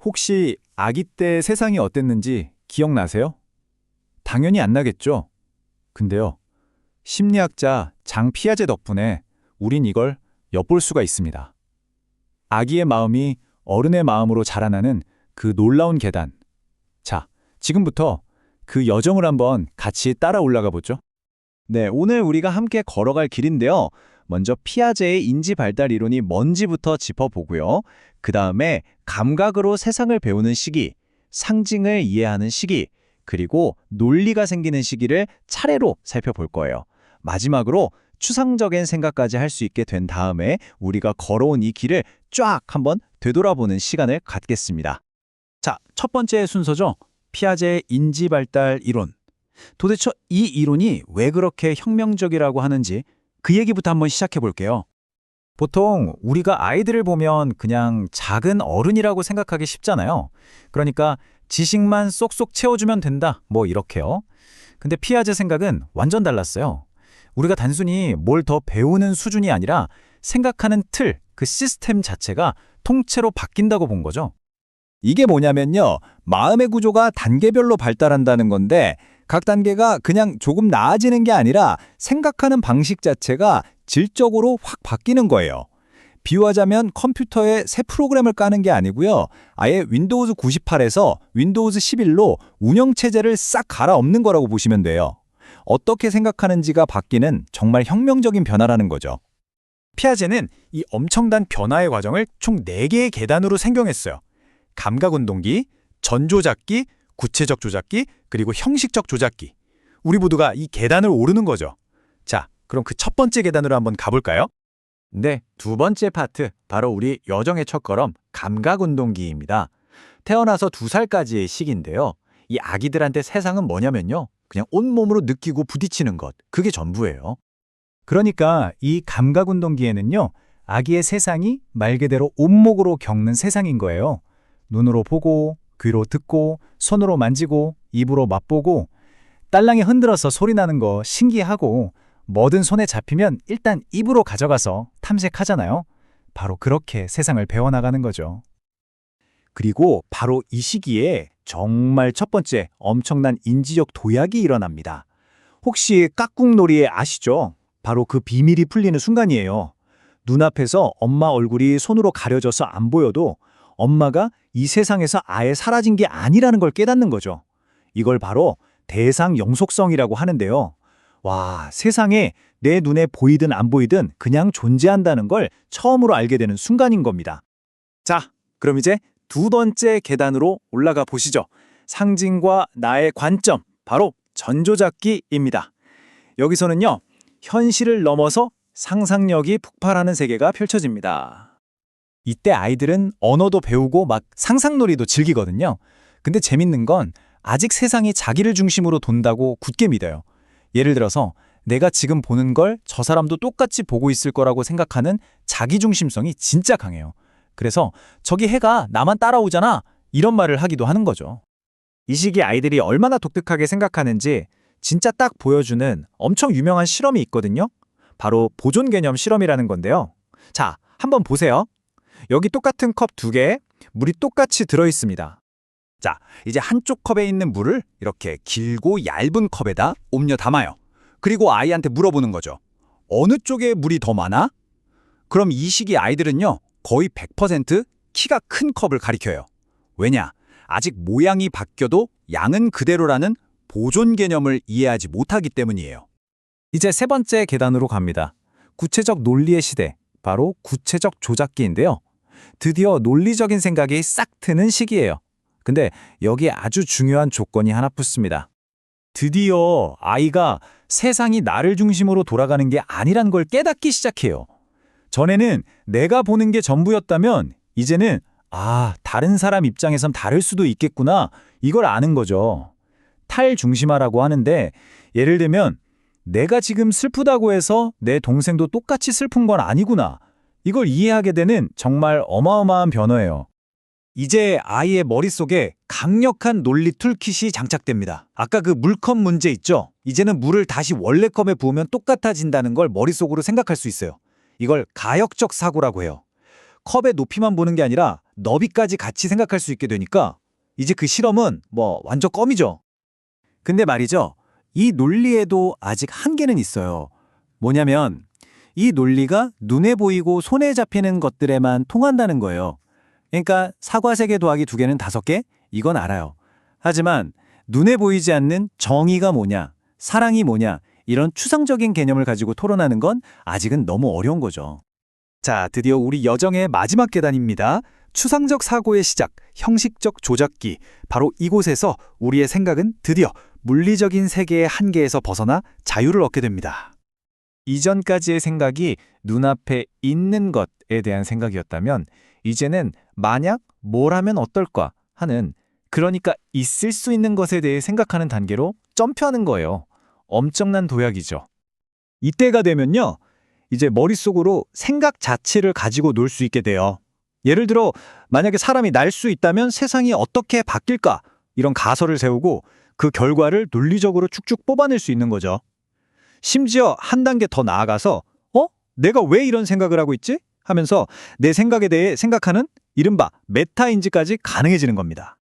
혹시 아기 때 세상이 어땠는지 기억나세요? 당연히 안 나겠죠? 근데요, 심리학자 장 피아제 덕분에 우린 이걸 엿볼 수가 있습니다. 아기의 마음이 어른의 마음으로 자라나는 그 놀라운 계단. 자, 지금부터 그 여정을 한번 같이 따라 올라가 보죠. 네, 오늘 우리가 함께 걸어갈 길인데요. 먼저 피아제의 인지 발달 이론이 뭔지부터 짚어보고요. 그 다음에 감각으로 세상을 배우는 시기, 상징을 이해하는 시기, 그리고 논리가 생기는 시기를 차례로 살펴볼 거예요. 마지막으로 추상적인 생각까지 할 수 있게 된 다음에 우리가 걸어온 이 길을 쫙 한번 되돌아보는 시간을 갖겠습니다. 자, 첫 번째 순서죠. 피아제의 인지 발달 이론. 도대체 이 이론이 왜 그렇게 혁명적이라고 하는지 그 얘기부터 한번 시작해 볼게요. 보통 우리가 아이들을 보면 그냥 작은 어른이라고 생각하기 쉽잖아요. 그러니까 지식만 쏙쏙 채워주면 된다, 뭐 이렇게요. 근데 피아제 생각은 완전 달랐어요. 우리가 단순히 뭘 더 배우는 수준이 아니라 생각하는 틀, 그 시스템 자체가 통째로 바뀐다고 본 거죠. 이게 뭐냐면요. 마음의 구조가 단계별로 발달한다는 건데 각 단계가 그냥 조금 나아지는 게 아니라 생각하는 방식 자체가 질적으로 확 바뀌는 거예요. 비유하자면 컴퓨터에 새 프로그램을 까는 게 아니고요. 아예 윈도우즈 98에서 윈도우즈 11로 운영체제를 싹 갈아엎는 거라고 보시면 돼요. 어떻게 생각하는지가 바뀌는 정말 혁명적인 변화라는 거죠. 피아제는 이 엄청난 변화의 과정을 총 4개의 계단으로 생경했어요. 감각운동기, 전조작기, 구체적 조작기, 그리고 형식적 조작기. 우리 모두가 이 계단을 오르는 거죠. 자, 그럼 그 첫 번째 계단으로 한번 가볼까요? 네, 두 번째 파트, 바로 우리 여정의 첫걸음, 감각운동기입니다. 태어나서 2살까지의 시기인데요. 이 아기들한테 세상은 뭐냐면요. 그냥 온몸으로 느끼고 부딪히는 것, 그게 전부예요. 그러니까 이 감각운동기에는요, 아기의 세상이 말 그대로 온목으로 겪는 세상인 거예요. 눈으로 보고, 귀로 듣고, 손으로 만지고, 입으로 맛보고, 딸랑이 흔들어서 소리 나는 거 신기하고, 뭐든 손에 잡히면 일단 입으로 가져가서 탐색하잖아요. 바로 그렇게 세상을 배워나가는 거죠. 그리고 바로 이 시기에 정말 첫 번째 엄청난 인지적 도약이 일어납니다. 혹시 깍꿍놀이 아시죠? 바로 그 비밀이 풀리는 순간이에요. 눈앞에서 엄마 얼굴이 손으로 가려져서 안 보여도 엄마가 이 세상에서 아예 사라진 게 아니라는 걸 깨닫는 거죠. 이걸 바로 대상 영속성이라고 하는데요. 와, 세상에 내 눈에 보이든 안 보이든 그냥 존재한다는 걸 처음으로 알게 되는 순간인 겁니다. 자, 그럼 이제 두 번째 계단으로 올라가 보시죠. 상징과 나의 관점, 바로 전조작기입니다. 여기서는요, 현실을 넘어서 상상력이 폭발하는 세계가 펼쳐집니다. 이때 아이들은 언어도 배우고 막 상상놀이도 즐기거든요. 근데 재밌는 건 아직 세상이 자기를 중심으로 돈다고 굳게 믿어요. 예를 들어서 내가 지금 보는 걸 저 사람도 똑같이 보고 있을 거라고 생각하는 자기중심성이 진짜 강해요. 그래서 저기 해가 나만 따라오잖아, 이런 말을 하기도 하는 거죠. 이 시기 아이들이 얼마나 독특하게 생각하는지 진짜 딱 보여주는 엄청 유명한 실험이 있거든요. 바로 보존 개념 실험이라는 건데요. 자, 한번 보세요. 여기 똑같은 컵 2개에 물이 똑같이 들어있습니다. 자, 이제 한쪽 컵에 있는 물을 이렇게 길고 얇은 컵에다 옮겨 담아요. 그리고 아이한테 물어보는 거죠. 어느 쪽에 물이 더 많아? 그럼 이 시기 아이들은요, 거의 100% 키가 큰 컵을 가리켜요. 왜냐? 아직 모양이 바뀌어도 양은 그대로라는 보존 개념을 이해하지 못하기 때문이에요. 이제 세 번째 계단으로 갑니다. 구체적 논리의 시대, 바로 구체적 조작기인데요. 드디어 논리적인 생각이 싹 트는 시기예요. 근데 여기에 아주 중요한 조건이 하나 붙습니다. 드디어 아이가 세상이 나를 중심으로 돌아가는 게 아니란 걸 깨닫기 시작해요. 전에는 내가 보는 게 전부였다면 이제는 다른 사람 입장에선 다를 수도 있겠구나, 이걸 아는 거죠. 탈중심화라고 하는데, 예를 들면 내가 지금 슬프다고 해서 내 동생도 똑같이 슬픈 건 아니구나, 이걸 이해하게 되는 정말 어마어마한 변화예요. 이제 아이의 머릿속에 강력한 논리 툴킷이 장착됩니다. 아까 그 물컵 문제 있죠? 이제는 물을 다시 원래 컵에 부으면 똑같아진다는 걸 머릿속으로 생각할 수 있어요. 이걸 가역적 사고라고 해요. 컵의 높이만 보는 게 아니라 너비까지 같이 생각할 수 있게 되니까 이제 그 실험은 완전 껌이죠. 근데 말이죠. 이 논리에도 아직 한계는 있어요. 뭐냐면 이 논리가 눈에 보이고 손에 잡히는 것들에만 통한다는 거예요. 그러니까 사과 3개 더하기 2개는 5개? 이건 알아요. 하지만 눈에 보이지 않는 정의가 뭐냐, 사랑이 뭐냐 이런 추상적인 개념을 가지고 토론하는 건 아직은 너무 어려운 거죠. 자, 드디어 우리 여정의 마지막 계단입니다. 추상적 사고의 시작, 형식적 조작기. 바로 이곳에서 우리의 생각은 드디어 물리적인 세계의 한계에서 벗어나 자유를 얻게 됩니다. 이전까지의 생각이 눈앞에 있는 것에 대한 생각이었다면 이제는 만약 뭘 하면 어떨까 하는, 그러니까 있을 수 있는 것에 대해 생각하는 단계로 점프하는 거예요. 엄청난 도약이죠. 이때가 되면요. 이제 머릿속으로 생각 자체를 가지고 놀 수 있게 돼요. 예를 들어 만약에 사람이 날 수 있다면 세상이 어떻게 바뀔까? 이런 가설을 세우고 그 결과를 논리적으로 쭉쭉 뽑아낼 수 있는 거죠. 심지어 한 단계 더 나아가서 내가 왜 이런 생각을 하고 있지? 하면서 내 생각에 대해 생각하는 이른바 메타인지까지 가능해지는 겁니다.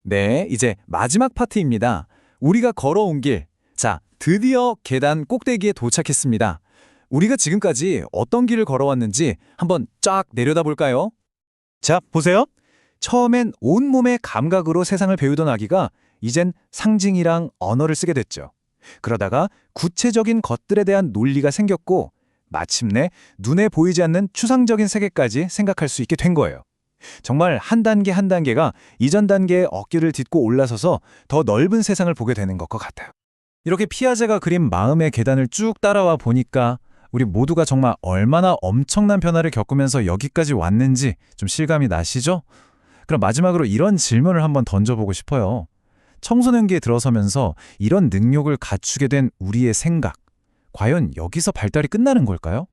네, 이제 마지막 파트입니다. 우리가 걸어온 길. 자, 드디어 계단 꼭대기에 도착했습니다. 우리가 지금까지 어떤 길을 걸어왔는지 한번 쫙 내려다볼까요? 자, 보세요. 처음엔 온몸의 감각으로 세상을 배우던 아기가 이젠 상징이랑 언어를 쓰게 됐죠. 그러다가 구체적인 것들에 대한 논리가 생겼고 마침내 눈에 보이지 않는 추상적인 세계까지 생각할 수 있게 된 거예요. 정말 한 단계 한 단계가 이전 단계의 어깨를 딛고 올라서서 더 넓은 세상을 보게 되는 것과 같아요. 이렇게 피아제가 그린 마음의 계단을 쭉 따라와 보니까 우리 모두가 정말 얼마나 엄청난 변화를 겪으면서 여기까지 왔는지 좀 실감이 나시죠? 그럼 마지막으로 이런 질문을 한번 던져보고 싶어요. 청소년기에 들어서면서 이런 능력을 갖추게 된 우리의 생각, 과연 여기서 발달이 끝나는 걸까요?